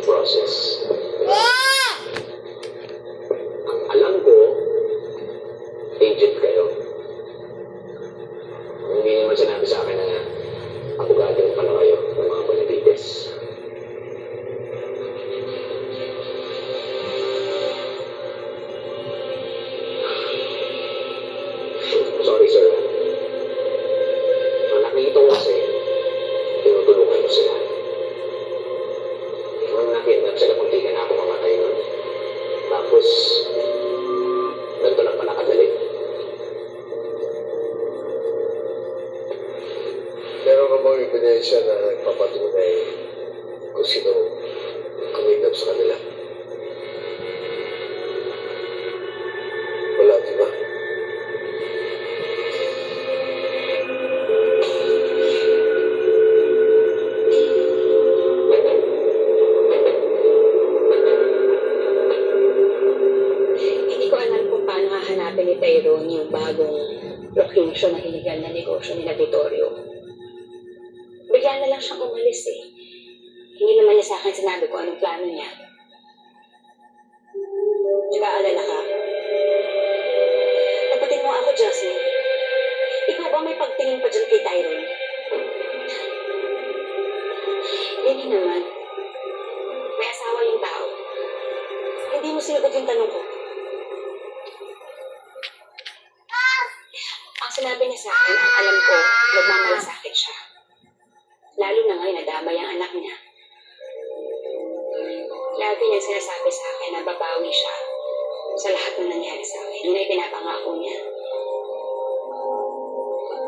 process. Ang alam ko, agent kayo. Hindi naman sinabi sa akin na abogado pala kayo ng mga Benavides. Sorry, sir. Ang nakikita ko kasi, tinutulungan ko sila. Nung nakidnap sila, munti ka na ako mamatay nun. Tapos, ganito lang pala kadali. Meron ka bang ebidensya na nagpapatunay kung sino kumidnap sa kanila? Wala, di ba? Hindi ko alam kung paano hahanapin ni Tyrone yung bagong location ng illegal na negosyo ni Vittorio. Bigla na lang siyang umalis eh. Hindi naman niya sa akin sinabi kung anong plano niya. Nag-aalala ka? Tapatin mo ako, Jasmine. Ikaw ba may pagtingin pa dyan kay Tyrone? Hindi naman. May asawa yung tao. Hindi mo sinagot yung tanong ko. Ang sinabi niya sa akin, ang alam ko, nagmamalasakit siya. Lalo na ngayon, nadamay ang anak niya. Lagi niya sinasabi sa akin na babawi siya sa lahat ng nangyari sa akin. Yun ay pinapangako niya.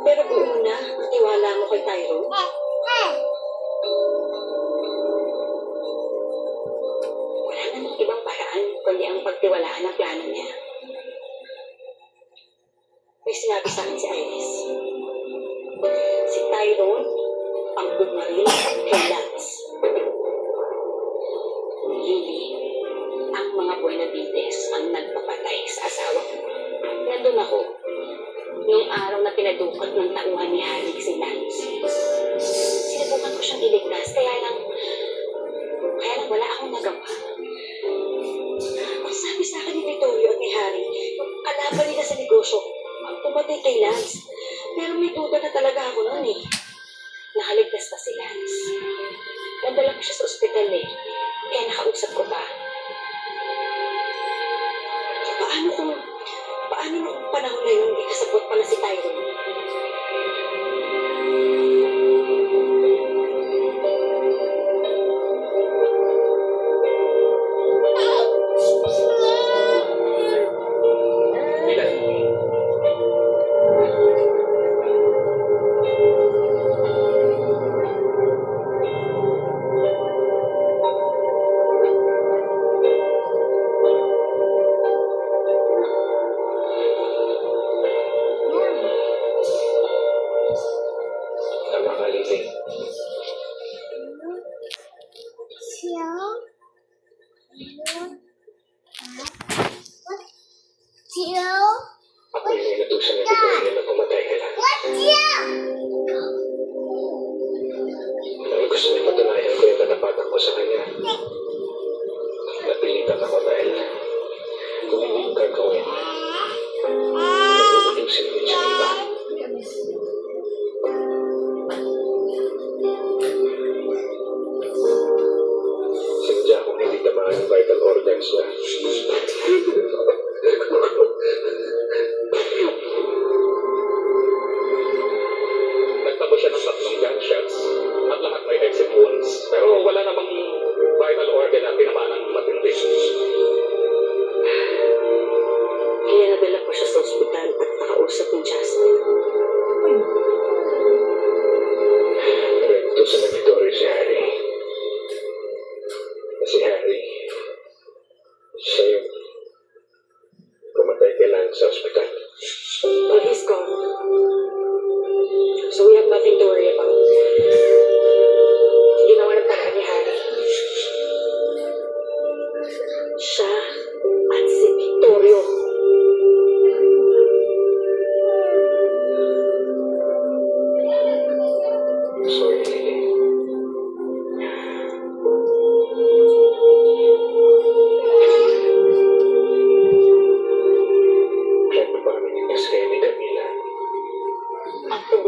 Pero buo na, matiwala mo kay Tyrone. Wala namang ibang paraan kundi ang pagtiwalaan ng plano niya. May sinabi sa akin si Iris. Si Tyrone ang bumaril kay Lance. Lily, ang mga Benavides ang nagpapatay sa asawa ko. Nandun ako, nung araw na pinadukat ng tauhan ni Harry si Lance. Sinubukan ko siyang iligtas, kaya lang wala akong nagawa. Ang sabi sa akin ni Vittorio at ni Harry, yung kalaban nila sa negosyo, ang pumatay kay Lance. Pero may duda na talaga ako noon eh. Nakaligtas pa si Lance. Nadala ko siya sa ospital eh. Kaya nakausap ko pa. Paano nung panahon na yun, ikasabot pala si Tyrone?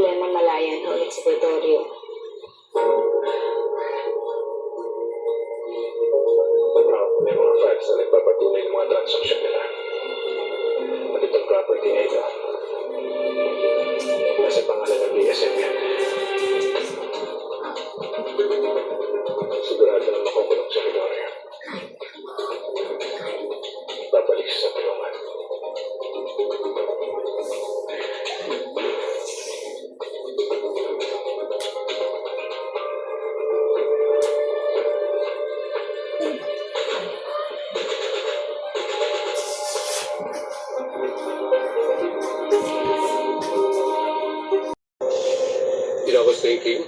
problema malayan ho ulit sa Gregorio. May mga files na nagpapatunay ng mga transaksyon nila. At itong property na ito, nasa pangalan ng BSM yan. Sigurado na makukulong sa Gregorio. Babalik siya sa tulungan. You know, I was thinking,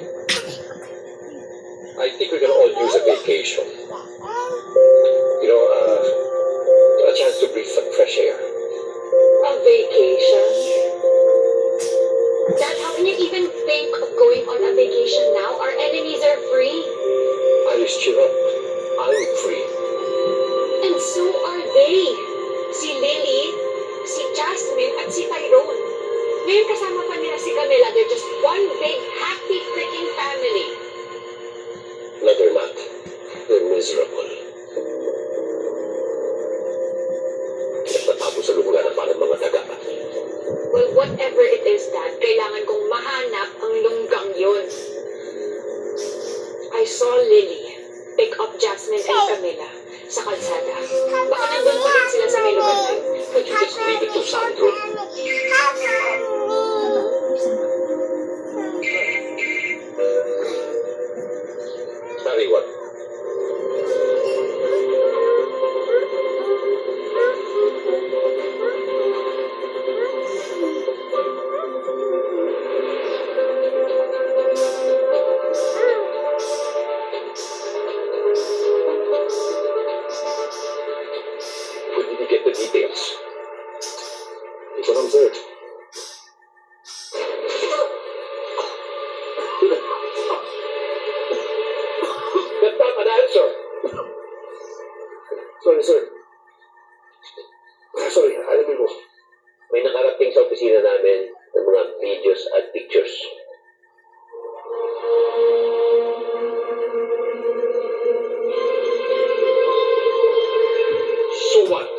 I think we can all use a vacation. You know, a chance to breathe some fresh air. A vacation? Dad, how can you even think of going on a vacation now? Our enemies are free. Alice, cheer up. I'm free. And so are they. Si Lily, si Jasmine, at si Tyrone. Ngayon kasama pa nila si Camila. They're just one big, happy, freaking family. No, they're not. They're miserable. Nagtatapos sa lugar na parang mga daga. Well, whatever it is, Dad, kailangan kong mahanap ang lunggang yun. I saw Lily pick up Jasmine and Camila sa kalsada. Baka nandun pa rin sila sa may lugar na yun. Would you just leave it to Sandro? Harry, what? Where did you get the details? It's what I'm saying. That's not an answer. Sorry, sir. Sorry, alam mo. May nakarating sa opisina namin ng mga videos at pictures. So what?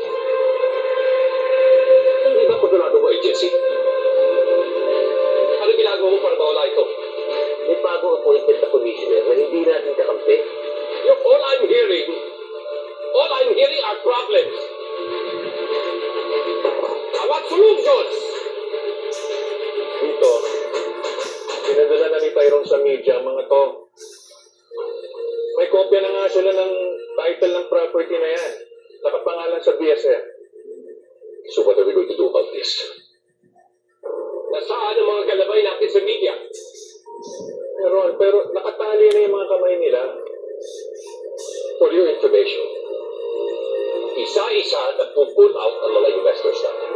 Hindi ba kontrolado mo, agency? Ano ginagawa mo para mawala ito? May bagong appointed na commissioner na hindi natin kakampi. All I'm hearing are problems. I want solutions! Dito, pinadala na ni Tyrone sa media ang mga to. May kopya na nga sila ng title ng property na yan. Nakapangalan sa BSM. So what are we going to do about this? Nasaan ang mga galabay natin sa media? Pero nakatali na yung mga kamay nila. For your information, isa-isa nagpo-pull out ang mga investors natin.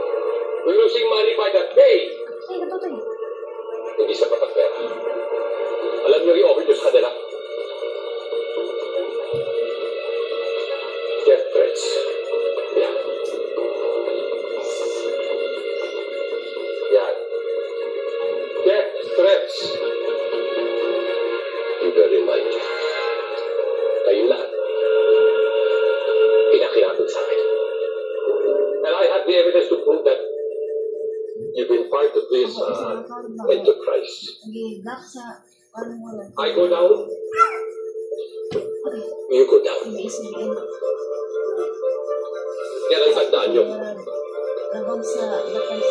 We're losing money by the day. Hindi sa patat pera. Alam niyo yung overdose sa kanila. Death threats. Yeah. Yeah. Death threats. You very mind. Kayong lahat. Pinakilapin sa akin. And I have the evidence to prove that you've been part of this enterprise. I go down, you go down. Yan ang tandaan nyo. Labang sa batas